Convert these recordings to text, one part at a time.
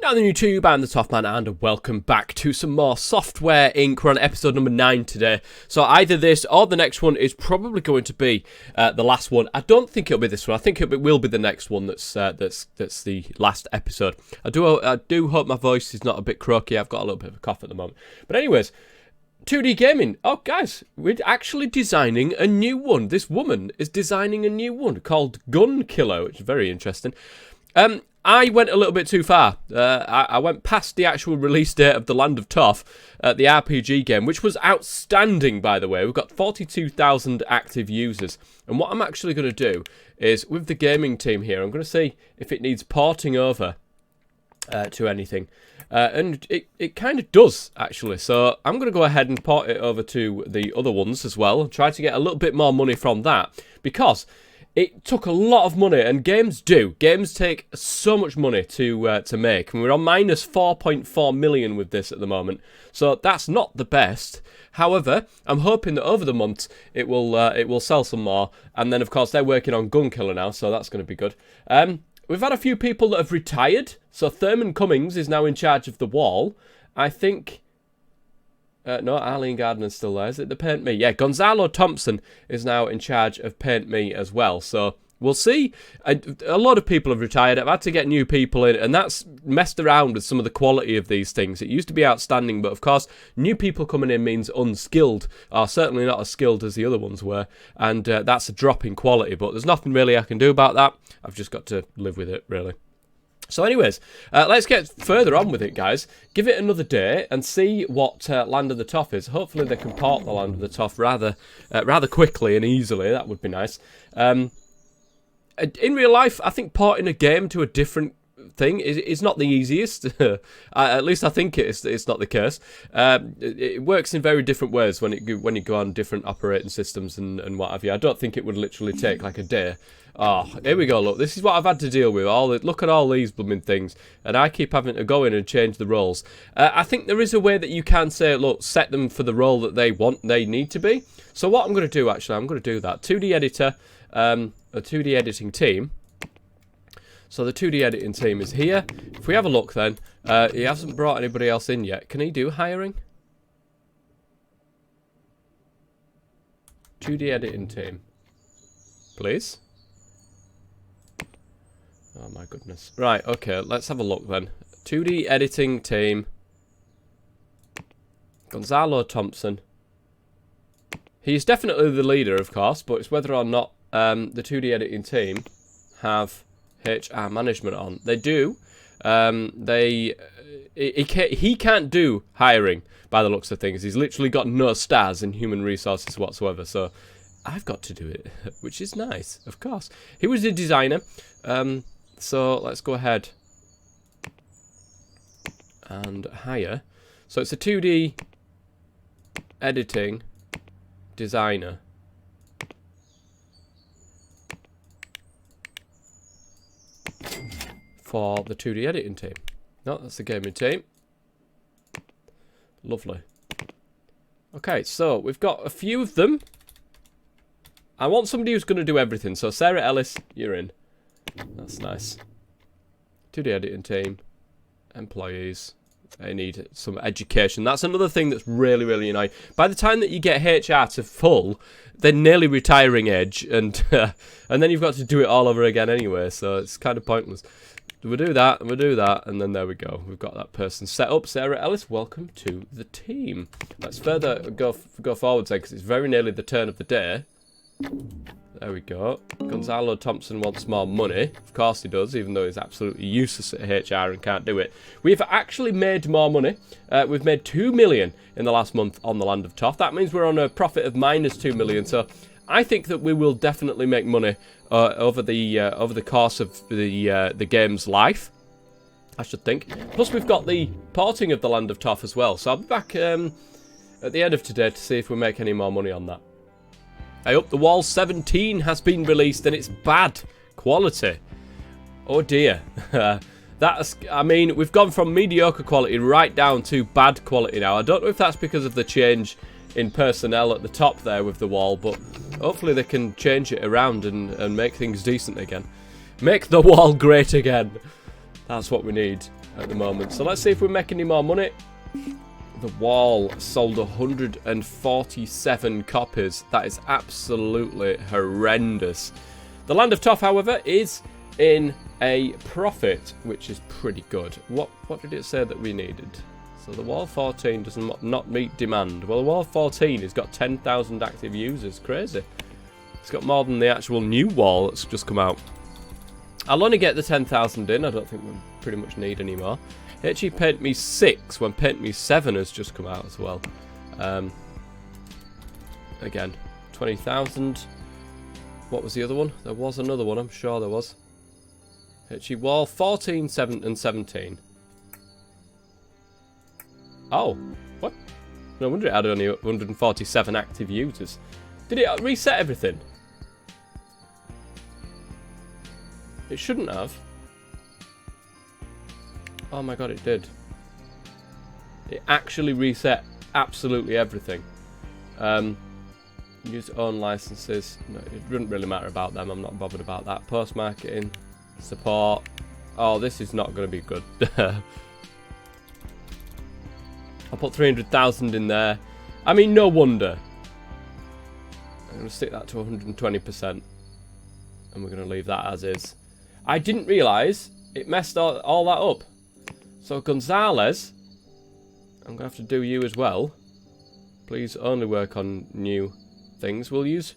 Down the YouTube, I'm the Toffman, and welcome back to some more Software Inc. We're on episode number 9 today. So either this or the next one is probably going to be the last one. I don't think it'll be this one. I think it will be the next one that's the last episode. I do hope my voice is not a bit croaky. I've got a little bit of a cough at the moment. But anyways, 2D gaming. Oh, guys, we're actually designing a new one. This woman is designing a new one called Gun Killer, which is very interesting. I went a little bit too far. I went past the actual release date of The Land of Toff, the RPG game, which was outstanding, by the way. We've got 42,000 active users. And what I'm actually going to do is, with the gaming team here, I'm going to see if it needs porting over to anything. And it kind of does, actually. So I'm going to go ahead and port it over to the other ones as well. Try to get a little bit more money from that. Because it took a lot of money, and games do. Games take so much money to make, and we're on minus 4.4 million with this at the moment. So that's not the best. However, I'm hoping that over the months it will sell some more, and then of course they're working on Gun Killer now, so that's going to be good. We've had a few people that have retired. So Thurman Cummings is now in charge of the wall. I think. No, Arlene Gardner's still there. Is it the Paint Me? Yeah, Gonzalo Thompson is now in charge of Paint Me as well. So we'll see. A lot of people have retired. I've had to get new people in, and that's messed around with some of the quality of these things. It used to be outstanding, but of course, new people coming in means unskilled, or certainly not as skilled as the other ones were, and that's a drop in quality. But there's nothing really I can do about that. I've just got to live with it, really. So anyways, let's get further on with it, guys. Give it another day and see what Land of the Toff is. Hopefully they can port the Land of the Toff rather quickly and easily. That would be nice. In real life, I think porting a game to a different thing is not the easiest. At least I think it's not the case. It works in very different ways when you go on different operating systems and what have you. I don't think it would literally take like a day. Oh, here we go, look, this is what I've had to deal with. Look at all these blooming things, and I keep having to go in and change the roles. I think there is a way that you can say, look, set them for the role that they need to be. So what I'm going to do, actually, I'm going to do that. 2D editor, a 2D editing team. So the 2D editing team is here. If we have a look then, he hasn't brought anybody else in yet. Can he do hiring? 2D editing team. Please? Oh my goodness. Right, okay, let's have a look then. 2D editing team. Gonzalo Thompson. He's definitely the leader, of course, but it's whether or not the 2D editing team have HR management on. They do. He can't do hiring by the looks of things. He's literally got no stars in human resources whatsoever, so I've got to do it, which is nice, of course. He was a designer. So let's go ahead and hire. So it's a 2D editing designer. For the 2D editing team. No, that's the gaming team. Lovely. Okay, so we've got a few of them. I want somebody who's going to do everything. So Sarah Ellis, you're in. That's nice. 2D editing team. Employees. They need some education. That's another thing that's really, really annoying. By the time that you get HR to full, they're nearly retiring age, and then you've got to do it all over again anyway, so it's kind of pointless. We'll do that, and we'll do that, and then there we go. We've got that person set up. Sarah Ellis, welcome to the team. Let's further go forward then, because it's very nearly the turn of the day. There we go. Gonzalo Thompson wants more money. Of course he does, even though he's absolutely useless at HR and can't do it. We've actually made more money. We've made 2 million in the last month on the Land of Toff. That means we're on a profit of minus 2 million. So I think that we will definitely make money over the course of the game's life. I should think. Plus we've got the porting of the Land of Toff as well. So I'll be back at the end of today to see if we make any more money on that. Hey up, The Wall 17 has been released and it's bad quality. Oh dear. I mean, we've gone from mediocre quality right down to bad quality now. I don't know if that's because of the change in personnel at the top there with The Wall, but hopefully they can change it around and make things decent again. Make The Wall great again. That's what we need. at the moment. So let's see if we make any more money. The wall sold 147 copies. That is absolutely horrendous. The Land of Toff, however, is in a profit, which is pretty good. What did it say that we needed? So the wall 14 does not meet demand. Well, the wall 14 has got 10,000 active users. Crazy. It's got more than the actual new wall that's just come out. I'll only get the 10,000 in. I don't think we pretty much need any more. HE Paint Me 6 when Paint Me 7 has just come out as well. Again, 20,000. What was the other one? There was another one, I'm sure there was. HE Wall 14, 7 and 17. Oh, what? No wonder it had only 147 active users. Did it reset everything? It shouldn't have. Oh my god, it did. It actually reset absolutely everything. Use own licenses. No, it wouldn't really matter about them. I'm not bothered about that. Post marketing, support. Oh, this is not going to be good. I'll put 300,000 in there. I mean, no wonder. I'm going to stick that to 120%. And we're going to leave that as is. I didn't realise it messed all that up. So Gonzalez, I'm going to have to do you as well. Please only work on new things. We'll use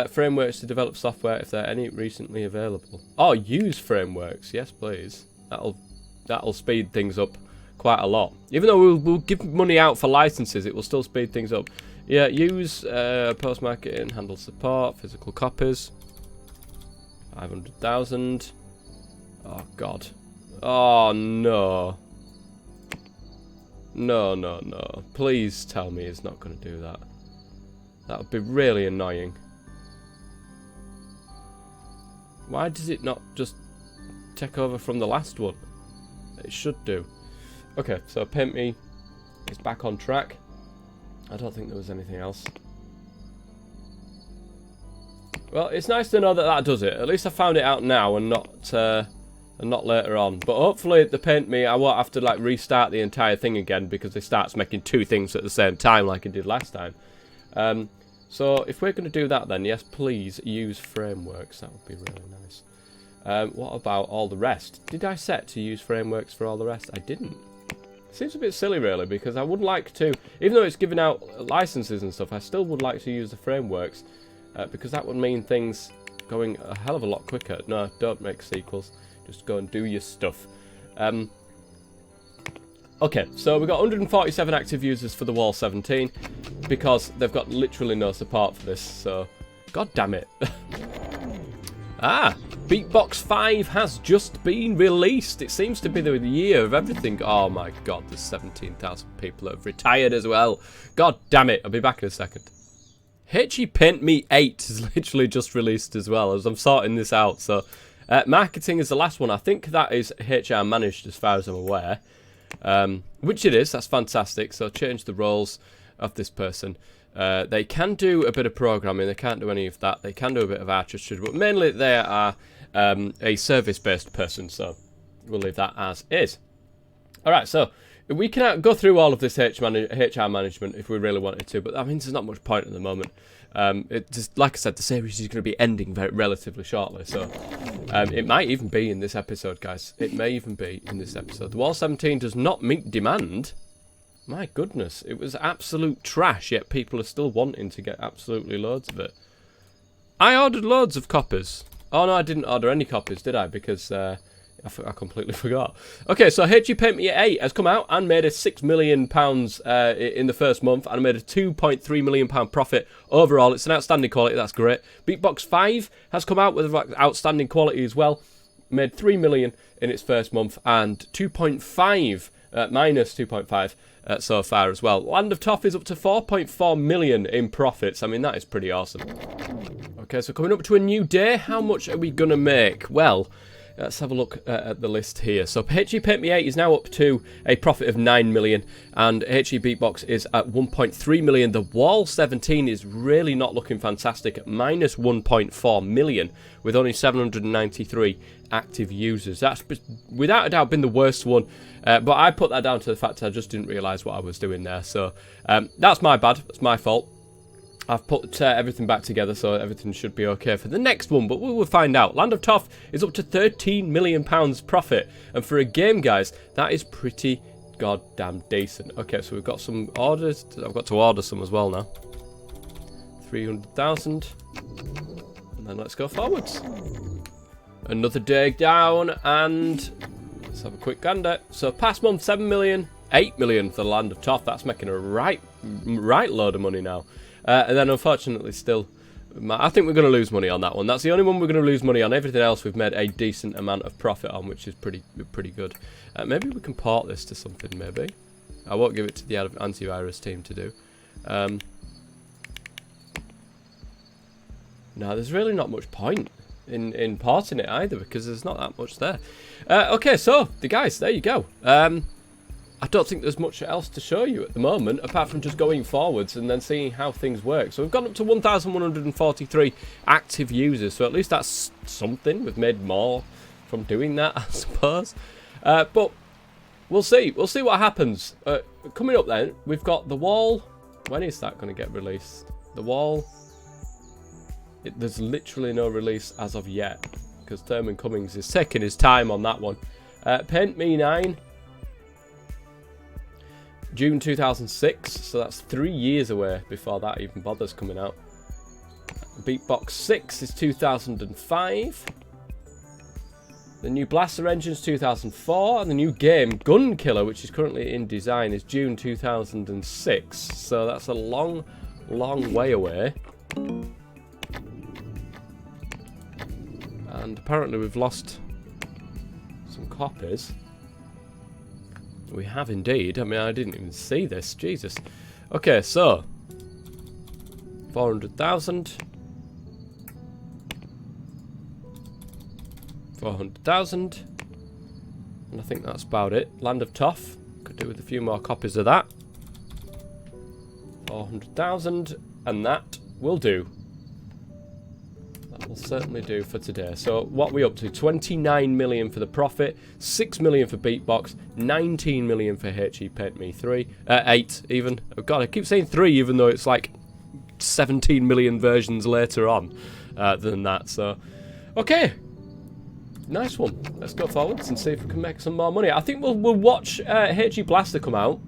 frameworks to develop software if there are any recently available. Oh, use frameworks. Yes, please. That'll speed things up quite a lot. Even though we'll give money out for licenses, it will still speed things up. Yeah, use post-marketing, handle support, physical copies. 500,000. Oh, God. Oh, no. No. Please tell me it's not going to do that. That would be really annoying. Why does it not just take over from the last one? It should do. Okay, so Paint Me is back on track. I don't think there was anything else. Well, it's nice to know that that does it. At least I found it out now and not later on. But hopefully the Paint Me, I won't have to like restart the entire thing again because it starts making two things at the same time like it did last time. So if we're going to do that then, yes, please use frameworks. That would be really nice. What about all the rest? Did I set to use frameworks for all the rest? I didn't. Seems a bit silly really because I would like to, even though it's giving out licenses and stuff, I still would like to use the frameworks because that would mean things going a hell of a lot quicker. No, don't make sequels. Just go and do your stuff. Okay, so we've got 147 active users for the Wall 17 because they've got literally no support for this, so god damn it. Beatbox 5 has just been released. It seems to be the year of everything. Oh my god, there's 17,000 people that have retired as well. God damn it, I'll be back in a second. HE Paint Me 8 is literally just released as well as I'm sorting this out, so marketing is the last one. I think that is HR managed as far as I'm aware. Which it is, that's fantastic. So change the roles of this person. They can do a bit of programming, they can't do any of that. They can do a bit of artistry, but mainly they are a service-based person, so we'll leave that as is. Alright, so we can go through all of this HR management if we really wanted to, but that means there's not much point at the moment. It just, like I said, the series is going to be ending relatively shortly, so it might even be in this episode, guys. It may even be in this episode. The Wall 17 does not meet demand. My goodness, it was absolute trash, yet people are still wanting to get absolutely loads of it. I ordered loads of copies. Oh no, I didn't order any copies, did I? Because I completely forgot. Okay, so HE Paint Me 8 has come out and made a £6 million in the first month and made a £2.3 million profit overall. It's an outstanding quality, that's great. Beatbox 5 has come out with outstanding quality as well. Made £3 million in its first month and 2.5, minus 2.5 so far as well. Land of Toff is up to 4.4 million in profits. I mean, that is pretty awesome. Okay, so coming up to a new day, how much are we going to make? Well, let's have a look at the list here. So HE Paint Me 8 is now up to a profit of 9 million, and HE Beatbox is at 1.3 million. The Wall 17 is really not looking fantastic at minus 1.4 million with only 793 active users. That's without a doubt been the worst one, but I put that down to the fact I just didn't realise what I was doing there. So that's my bad, that's my fault. I've put everything back together, so everything should be okay for the next one, but we will find out. Land of Toff is up to £13 million profit, and for a game, guys, that is pretty goddamn decent. Okay, so we've got some orders. I've got to order some as well now. 300,000, and then let's go forwards. Another day down, and let's have a quick gander. So past month, 7 million, 8 million for the Land of Toff. That's making a right load of money now. And then unfortunately still, I think we're going to lose money on that one. That's the only one we're going to lose money on. Everything else we've made a decent amount of profit on, which is pretty good. Maybe we can port this to something, maybe. I won't give it to the antivirus team to do. No, there's really not much point in porting it either, because there's not that much there. Okay, so, the guys, there you go. I don't think there's much else to show you at the moment, apart from just going forwards and then seeing how things work. So we've gone up to 1,143 active users, so at least that's something. We've made more from doing that, I suppose. But we'll see. We'll see what happens. Coming up then, we've got The Wall. When is that going to get released? The Wall. There's literally no release as of yet, because Thurman Cummings is taking his time on that one. Paint Me 9. June 2006, so that's 3 years away before that even bothers coming out. Beatbox 6 is 2005. The new Blaster Engine's 2004, and the new game Gun Killer, which is currently in design, is June 2006. So that's a long way away. And apparently we've lost some copies. We have indeed. I mean, I didn't even see this. Jesus. Okay, so 400,000. 400,000. And I think that's about it. Land of Toff. Could do with a few more copies of that. 400,000. And that will do. That will certainly do for today. So what are we up to? 29 million for the profit, 6 million for Beatbox, 19 million for HE Paint Me 8 even. Oh god, I keep saying 3 even though it's like 17 million versions later on than that. So, okay. Nice one. Let's go forwards and see if we can make some more money. I think we'll watch HE Blaster come out.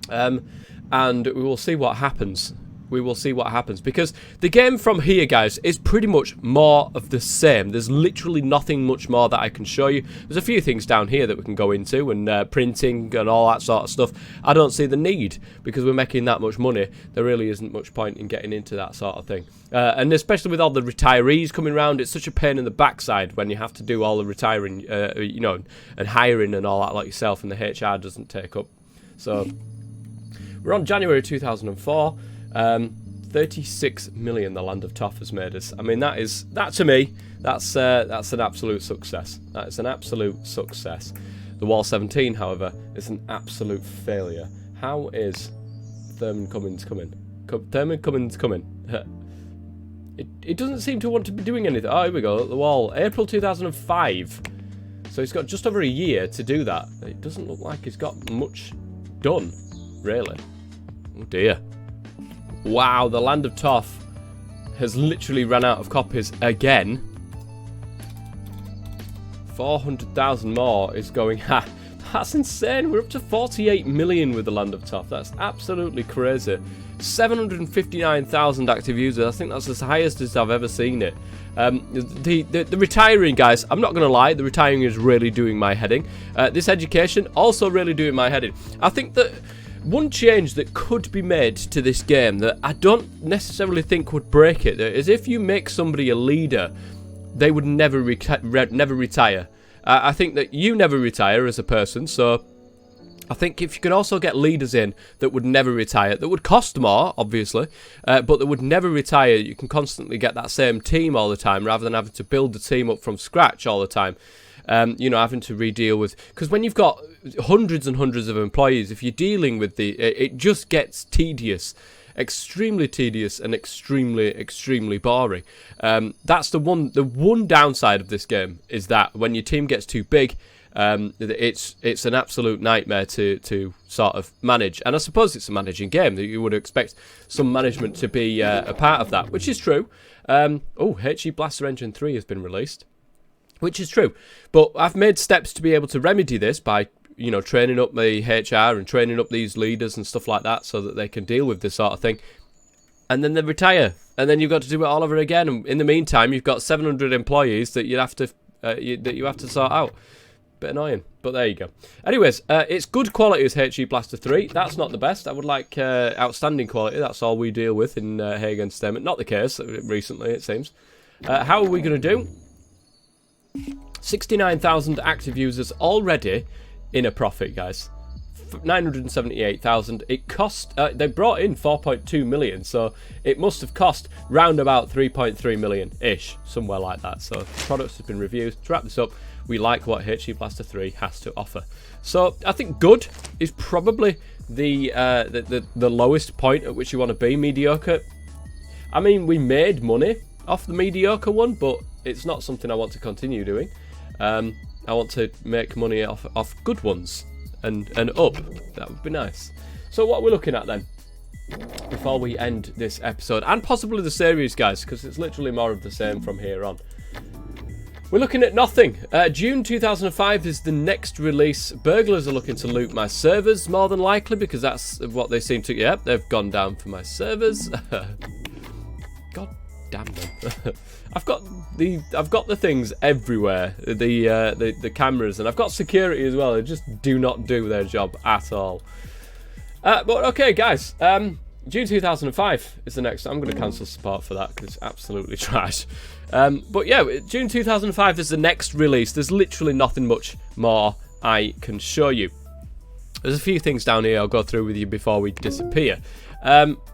And we will see what happens. We will see what happens, because the game from here, guys, is pretty much more of the same. There's literally nothing much more that I can show you. There's a few things down here that we can go into, and printing and all that sort of stuff. I don't see the need, because we're making that much money. There really isn't much point in getting into that sort of thing. And especially with all the retirees coming around, it's such a pain in the backside when you have to do all the retiring, you know, and hiring and all that like yourself, and the HR doesn't take up. So we're on January 2004. 36 million the Land of Toff has made us. I mean, that to me, that's an absolute success. That is an absolute success. The Wall 17, however, is an absolute failure. How is Thurman Cummings coming? Thurman Cummings coming. It doesn't seem to want to be doing anything. Oh, here we go. The Wall, April 2005. So he's got just over a year to do that. It doesn't look like he's got much done, really. Oh dear. Wow, the Land of Toff has literally run out of copies again. 400,000 more is going. Ha! That's insane. We're up to 48 million with the Land of Toff. That's absolutely crazy. 759,000 active users. I think that's as highest as I've ever seen it. The retiring, guys, I'm not going to lie, the retiring is really doing my heading. This education, also really doing my heading. I think that one change that could be made to this game that I don't necessarily think would break it is if you make somebody a leader, they would never retire. I think that you never retire as a person, so I think if you can also get leaders in that would never retire, that would cost more, obviously, but that would never retire, you can constantly get that same team all the time rather than having to build the team up from scratch all the time. Having to re-deal with... Because when you've got hundreds and hundreds of employees, if you're dealing with it just gets tedious. Extremely tedious and extremely boring. That's the one downside of this game, is that when your team gets too big, it's an absolute nightmare to sort of manage. And I suppose it's a managing game, that you would expect some management to be a part of that, which is true. HE Blaster Engine 3 has been released, which is true. But I've made steps to be able to remedy this by training up the HR and training up these leaders and stuff like that so that they can deal with this sort of thing. And then they retire. And then you've got to do it all over again. And in the meantime, you've got 700 employees that you have to sort out. Bit annoying, but there you go. Anyways, it's good quality as HE Blaster 3. That's not the best. I would like outstanding quality. That's all we deal with in Hague Entertainment. Not the case recently, it seems. How are we going to do? 69,000 active users already in a profit, guys. 978,000. It cost... they brought in 4.2 million, so it must have cost round about 3.3 million-ish, somewhere like that. So the product has been reviewed. To wrap this up, we like what HE Blaster 3 has to offer. So I think good is probably the lowest point at which you want to be. Mediocre, I mean, we made money off the mediocre one, but it's not something I want to continue doing. I want to make money off good ones and up. That would be nice. So what we're looking at then, before we end this episode, and possibly the series, guys, because it's literally more of the same from here on. We're looking at nothing. June 2005 is the next release. Burglars are looking to loot my servers, more than likely, because that's what they seem to... Yep, they've gone down for my servers. God damn them. I've got the things everywhere. The cameras, and I've got security as well. They just do not do their job at all. But okay, guys. June 2005 is the next. I'm going to cancel support for that because it's absolutely trash. But yeah, June 2005 is the next release. There's literally nothing much more I can show you. There's a few things down here I'll go through with you before we disappear.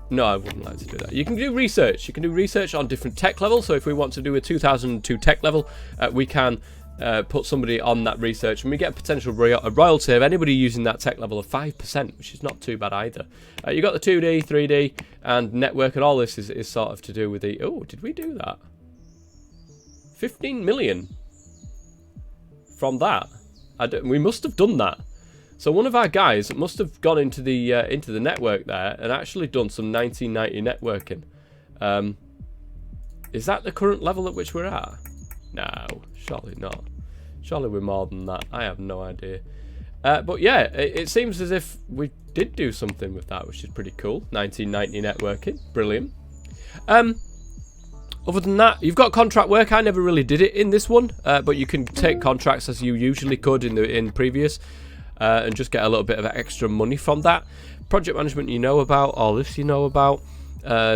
No, I wouldn't like to do that. You can do research. You can do research on different tech levels. So if we want to do a 2002 tech level, we can put somebody on that research, and we get a potential royalty of anybody using that tech level of 5%, which is not too bad either. You got the 2D, 3D, and network, and all this is sort of to do with the... Oh, did we do that? 15 million from that. We must have done that. So one of our guys must have gone into the network there and actually done some 1990 networking. Is that the current level at which we're at? No, surely not. Surely we're more than that. I have no idea. But yeah, it seems as if we did do something with that, which is pretty cool. 1990 networking, brilliant. Other than that, you've got contract work. I never really did it in this one, but you can take contracts as you usually could in previous. And just get a little bit of extra money from that. Project management you know about, all this you know about,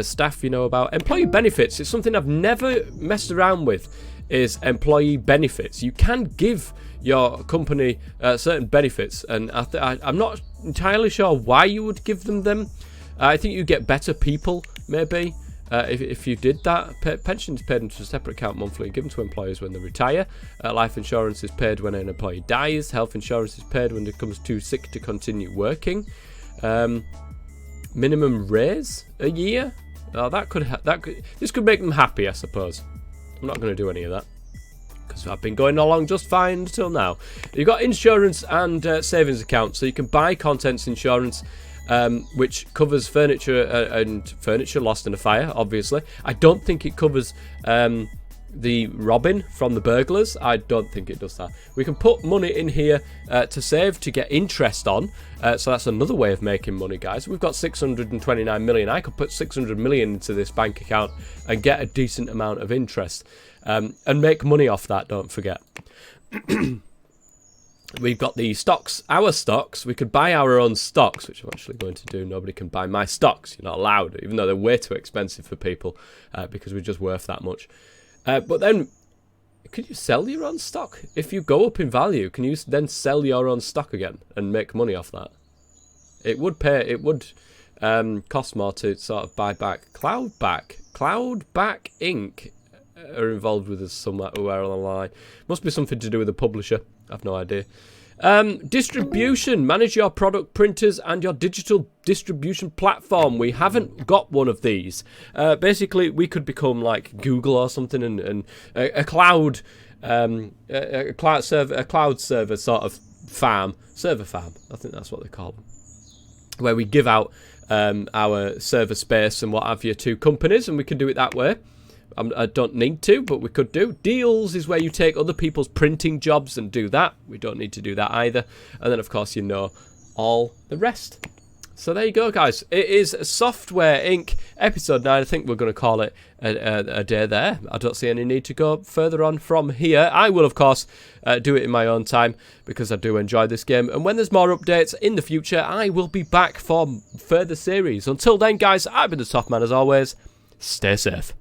staff you know about. Employee benefits, it's something I've never messed around with, is employee benefits. You can give your company certain benefits, and I'm not entirely sure why you would give them. I think you get better people, maybe. If you did that. Pensions paid into a separate account monthly and given to employers when they retire. Life insurance is paid when an employee dies. Health insurance is paid when it becomes too sick to continue working. Minimum raise a year. This could make them happy, I suppose. I'm not going to do any of that because I've been going along just fine until now. You've got insurance and savings accounts, so you can buy contents insurance. Which covers furniture and furniture lost in a fire, obviously. I don't think it covers the robbing from the burglars. I don't think it does that. We can put money in here to save, to get interest on. So that's another way of making money, guys. We've got 629 million. I could put 600 million into this bank account and get a decent amount of interest. And make money off that, don't forget. We've got the stocks, our stocks. We could buy our own stocks, which I'm actually going to do. Nobody can buy my stocks. You're not allowed, even though they're way too expensive for people because we're just worth that much. But then Can you sell your own stock? If you go up in value, can you then sell your own stock again and make money off that? It would cost more to sort of buy back. Cloudback Inc. are involved with us somewhere online. Must be something to do with the publisher. I've no idea. Distribution. Manage your product printers and your digital distribution platform. We haven't got one of these. Basically, we could become like Google or something, and a cloud server sort of server farm. I think that's what they call them, where we give out our server space and what have you to companies, and we can do it that way. I don't need to, but we could do. Deals is where you take other people's printing jobs and do that. We don't need to do that either. And then, of course, you know all the rest. So there you go, guys. It is Software Inc. Episode 9. I think we're going to call it a day there. I don't see any need to go further on from here. I will, of course, do it in my own time because I do enjoy this game. And when there's more updates in the future, I will be back for further series. Until then, guys, I've been the Softman as always. Stay safe.